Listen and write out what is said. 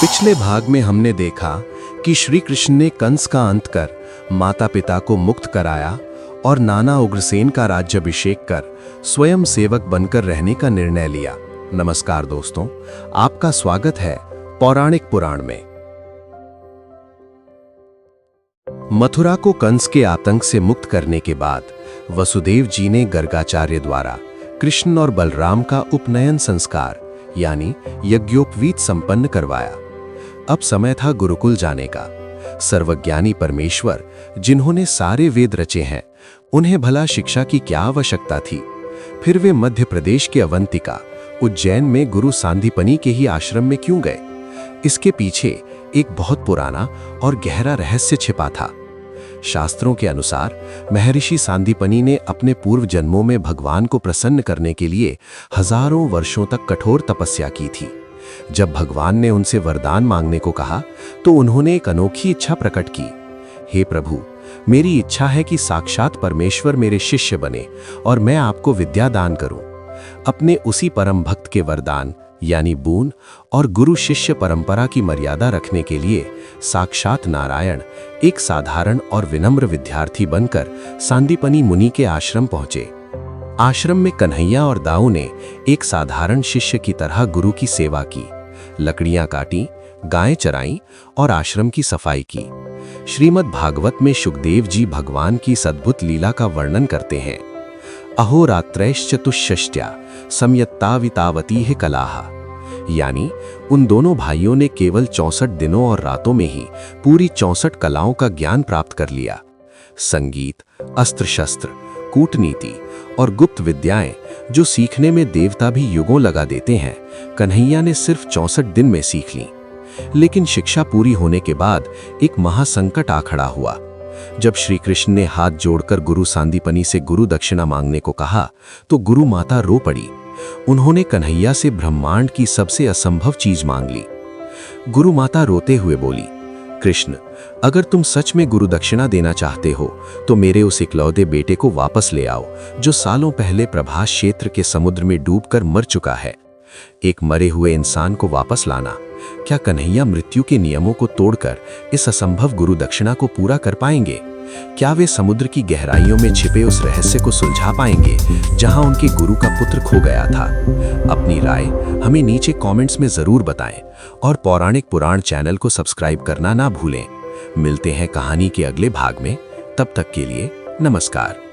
पिछले भाग में हमने देखा कि श्री कृष्ण ने कंस का अंत कर माता पिता को मुक्त कराया और नाना उग्रसेन का राज्याभिषेक कर स्वयं सेवक बनकर रहने का निर्णय लिया। नमस्कार दोस्तों, आपका स्वागत है पौराणिक पुराण में। मथुरा को कंस के आतंक से मुक्त करने के बाद वसुदेव जी ने गर्गाचार्य द्वारा कृष्ण और बलराम का उपनयन संस्कार यानी यज्ञोपवीत संपन्न करवाया। अब समय था गुरुकुल जाने का। सर्वज्ञानी परमेश्वर जिन्होंने सारे वेद रचे हैं, उन्हें भला शिक्षा की क्या आवश्यकता थी। फिर वे मध्य प्रदेश के अवंतिका उज्जैन में गुरु सांदीपनि के ही आश्रम में क्यों गए? इसके पीछे एक बहुत पुराना और गहरा रहस्य छिपा था। शास्त्रों के अनुसार महर्षि सांदीपनि ने अपने पूर्व जन्मों में भगवान को प्रसन्न करने के लिए हजारों वर्षों तक कठोर तपस्या की थी। जब भगवान ने उनसे वरदान मांगने को कहा तो उन्होंने एक अनोखी इच्छा प्रकट की। हे प्रभु, मेरी इच्छा है कि साक्षात परमेश्वर मेरे शिष्य बने और मैं आपको विद्या दान करूं। अपने उसी परम भक्त के वरदान यानी बून और गुरु शिष्य परंपरा की मर्यादा रखने के लिए साक्षात नारायण एक साधारण और विनम्र विद्यार्थी बनकर सांदीपनि मुनि के आश्रम पहुंचे। आश्रम में कन्हैया और दाऊ ने एक साधारण शिष्य की तरह गुरु की सेवा की, लकड़ियां काटी, गायें चराईं और आश्रम की सफाई की। श्रीमद् भागवत में शुकदेव जी भगवान की इस अद्भुत लीला का वर्णन करते हैं। अहोरात्रैश्चतुष्षष्ट्या संयत्तावितावतीः कलाः, यानी उन दोनों भाइयों ने केवल 64 दिनों और रातों में ही पूरी 64 कलाओं का ज्ञान प्राप्त कर लिया। संगीत, अस्त्र शस्त्र, कूटनीति और गुप्त विद्याएं जो सीखने में देवता भी युगों लगा देते हैं, कन्हैया ने सिर्फ 64 दिन में सीख ली। लेकिन शिक्षा पूरी होने के बाद एक महासंकट आ खड़ा हुआ। जब श्री कृष्ण ने हाथ जोड़कर गुरु सांदीपनि से गुरु दक्षिणा मांगने को कहा तो गुरु माता रो पड़ी। उन्होंने कन्हैया से ब्रह्मांड की सबसे असंभव चीज मांग ली। गुरु माता रोते हुए बोली, कृष्ण, अगर तुम सच में गुरु दक्षिणा देना चाहते हो तो मेरे उस इकलौते बेटे को वापस ले आओ जो सालों पहले प्रभास क्षेत्र के समुद्र में डूबकर मर चुका है। एक मरे हुए इंसान को वापस लाना। क्या कन्हैया मृत्यु के नियमों को तोड़कर इस असंभव गुरु दक्षिणा को पूरा कर पाएंगे? क्या वे समुद्र की गहराइयों में छिपे उस रहस्य को सुलझा पाएंगे जहां उनके गुरु का पुत्र खो गया था? अपनी राय हमें नीचे कमेंट्स में जरूर बताएं और पौराणिक पुराण चैनल को सब्सक्राइब करना ना भूलें। मिलते हैं कहानी के अगले भाग में। तब तक के लिए नमस्कार।